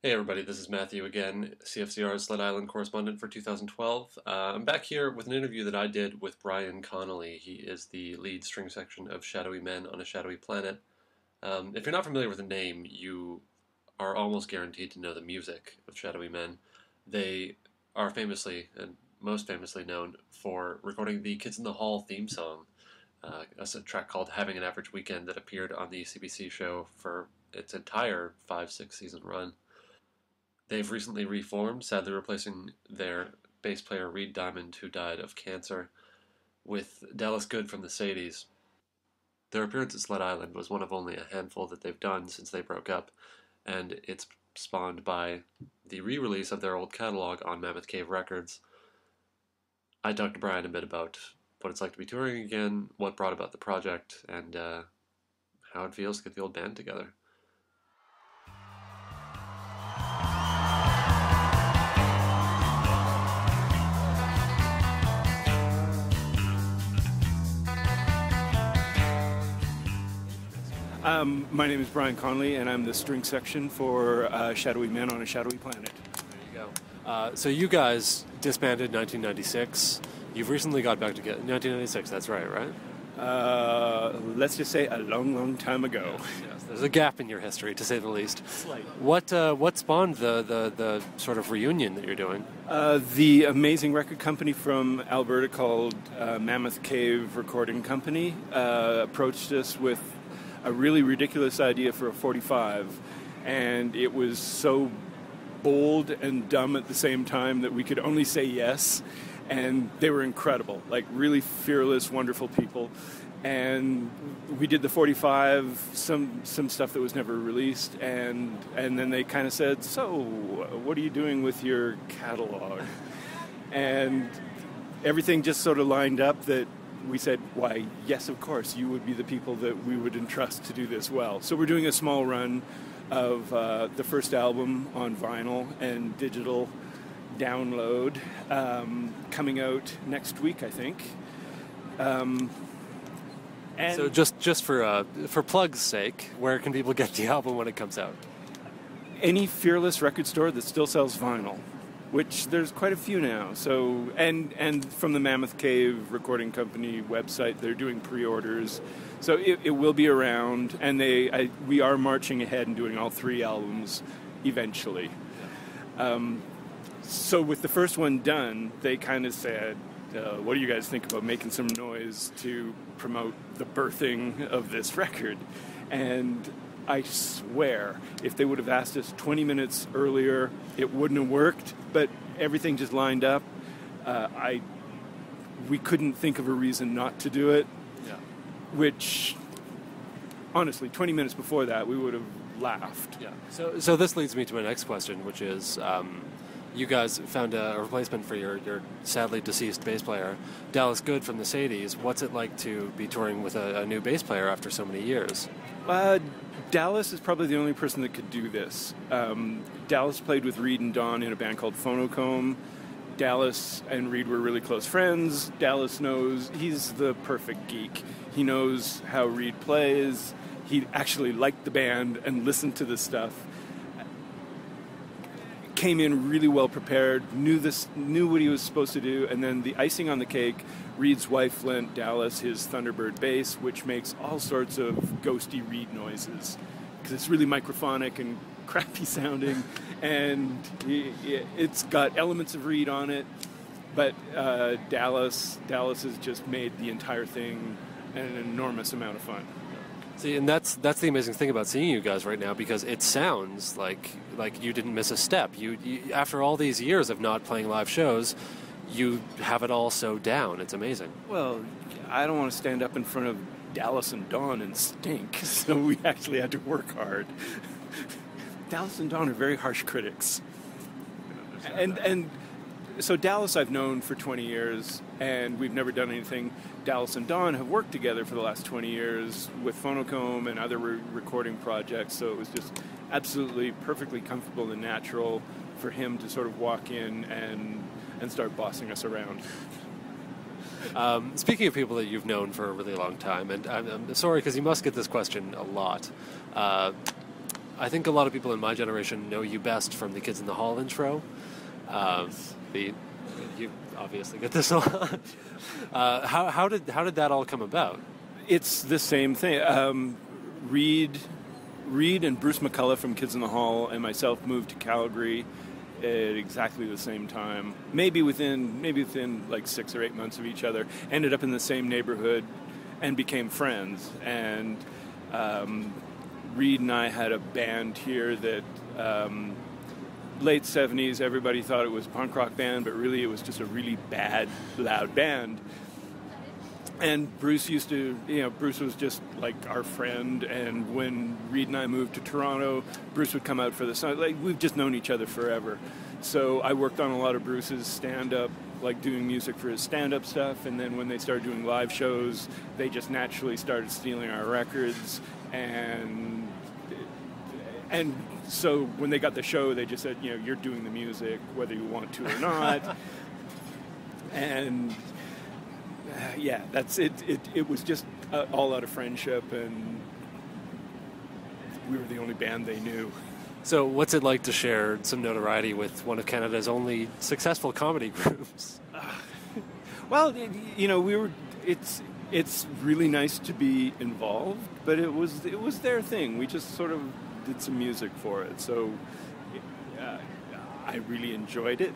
Hey everybody, this is Matthew again, CFCR Sled Island correspondent for 2012. I'm back here with an interview that I did with Brian Connelly. He is the lead string section of Shadowy Men on a Shadowy Planet. If you're not familiar with the name, you are almost guaranteed to know the music of Shadowy Men. They are famously, and most famously known for recording the Kids in the Hall theme song. That's a track called Having an Average Weekend that appeared on the CBC show for its entire 5-6 season run. They've recently reformed, sadly replacing their bass player Reed Diamond, who died of cancer, with Dallas Good from the Sadies. Their appearance at Sled Island was one of only a handful that they've done since they broke up, and it's spawned by the re-release of their old catalog on Mammoth Cave Records. I talked to Brian a bit about what it's like to be touring again, what brought about the project, and how it feels to get the old band together. My name is Brian Connelly, and I'm the string section for Shadowy Men on a Shadowy Planet. There you go. So you guys disbanded in 1996. You've recently got back together. 1996, that's right? Let's just say a long, long time ago. Yes, there's a gap in your history, to say the least. Slight. What spawned the sort of reunion that you're doing? The amazing record company from Alberta called Mammoth Cave Recording Company approached us with a really ridiculous idea for a 45, and it was so bold and dumb at the same time that we could only say yes. And they were incredible, like really fearless, wonderful people. And we did the 45, some stuff that was never released, and then they kind of said, "So, what are you doing with your catalog?" And everything just sort of lined up that we said, "Why, yes, of course, you would be the people that we would entrust to do this well." So we're doing a small run of the first album on vinyl and digital download, coming out next week, I think. And So just for plugs' sake, where can people get the album when it comes out? any Fearless record store that still sells vinyl, which there's quite a few now. So and from the Mammoth Cave Recording Company website, they're doing pre-orders. So it will be around, and we are marching ahead and doing all three albums eventually. So with the first one done, they kind of said, what do you guys think about making some noise to promote the birthing of this record? And I swear, if they would have asked us 20 minutes earlier, it wouldn't have worked, but everything just lined up. We couldn't think of a reason not to do it, which, honestly, 20 minutes before that, we would have laughed. Yeah. So this leads me to my next question, which is, you guys found a replacement for your sadly deceased bass player, Dallas Good from the Sadies. What's it like to be touring with a new bass player after so many years? Dallas is probably the only person that could do this. Dallas played with Reed and Don in a band called Phonocomb. Dallas and Reed were really close friends. Dallas knows, he's the perfect geek. He knows how Reed plays. He actually liked the band and listened to this stuff. Came in really well prepared, knew what he was supposed to do, and then the icing on the cake, Reed's wife lent Dallas his Thunderbird bass, which makes all sorts of ghosty Reed noises, because it's really microphonic and crappy sounding, and it's got elements of Reed on it, but Dallas has just made the entire thing an enormous amount of fun. See, and that's the amazing thing about seeing you guys right now, because it sounds like you didn't miss a step. You after all these years of not playing live shows, you have it all so down. It's amazing. Well, I don't want to stand up in front of Dallas and Dawn and stink, so we actually had to work hard. Dallas and Dawn are very harsh critics. And so Dallas I've known for 20 years, and we've never done anything. Dallas and Dawn have worked together for the last 20 years with Phonocomb and other recording projects, so it was just absolutely perfectly comfortable and natural for him to sort of walk in and start bossing us around. Speaking of people that you've known for a really long time, and I'm sorry because you must get this question a lot, I think a lot of people in my generation know you best from the Kids in the Hall intro. You obviously get this a lot. How did that all come about? It's the same thing. Reed and Bruce McCullough from Kids in the Hall and myself moved to Calgary at exactly the same time. Maybe within like 6 or 8 months of each other. Ended up in the same neighborhood and became friends. And Reed and I had a band here that late 70s, everybody thought it was a punk rock band, but really it was just a really bad, loud band. And Bruce Bruce was just like our friend, and when Reed and I moved to Toronto, Bruce would come out for the song. Like, we've just known each other forever. So I worked on a lot of Bruce's stand-up, like doing music for his stand-up stuff, and then when they started doing live shows, they just naturally started stealing our records, and so when they got the show, they just said, you're doing the music, whether you want to or not. And yeah, that's it. It was just all out of friendship, and we were the only band they knew. So what's it like to share some notoriety with one of Canada's only successful comedy groups? Well, it's really nice to be involved, but it was their thing. We just sort of did some music for it, so I really enjoyed it.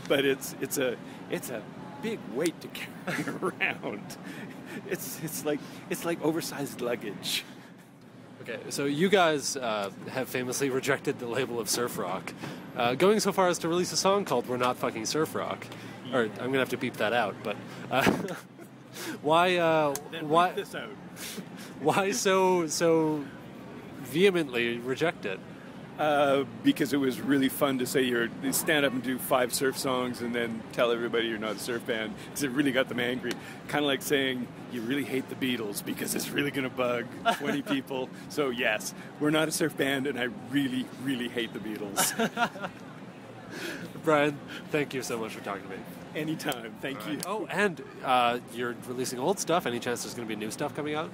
But it's a big weight to carry around. It's like oversized luggage. Okay, so you guys have famously rejected the label of surf rock, going so far as to release a song called "We're Not Fucking Surf Rock." Or I'm gonna have to beep that out. But why? Beep this out. Why so vehemently reject it? Because it was really fun to say you stand up and do 5 surf songs and then tell everybody you're not a surf band, because it really got them angry. Kind of like saying you really hate the Beatles because it's really going to bug 20 people. So yes, we're not a surf band, and I really, really hate the Beatles. Brian, thank you so much for talking to me. Anytime, thank you. Oh, and you're releasing old stuff. Any chance there's going to be new stuff coming out?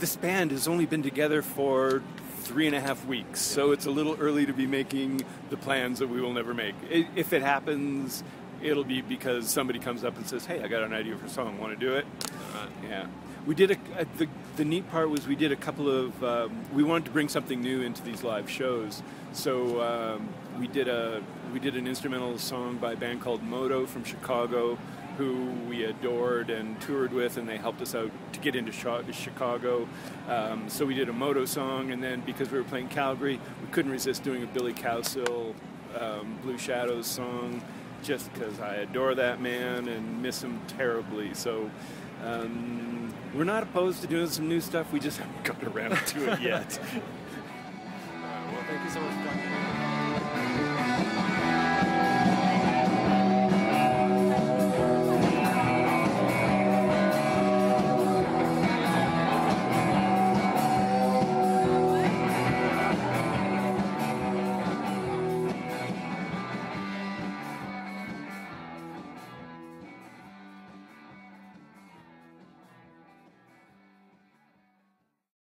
This band has only been together for 3.5 weeks, so it's a little early to be making the plans that we will never make. If it happens, it'll be because somebody comes up and says, "Hey, I got an idea for a song. Want to do it?" Yeah. We did the neat part was we did a couple of we wanted to bring something new into these live shows, so we did an instrumental song by a band called Moto from Chicago, who we adored and toured with, and they helped us out to get into Chicago. So we did a Moto song, and then because we were playing Calgary, we couldn't resist doing a Billy Cowsill Blue Shadows song, just because I adore that man and miss him terribly. So we're not opposed to doing some new stuff. We just haven't got around to it yet. Well, thank you so much for talking to me.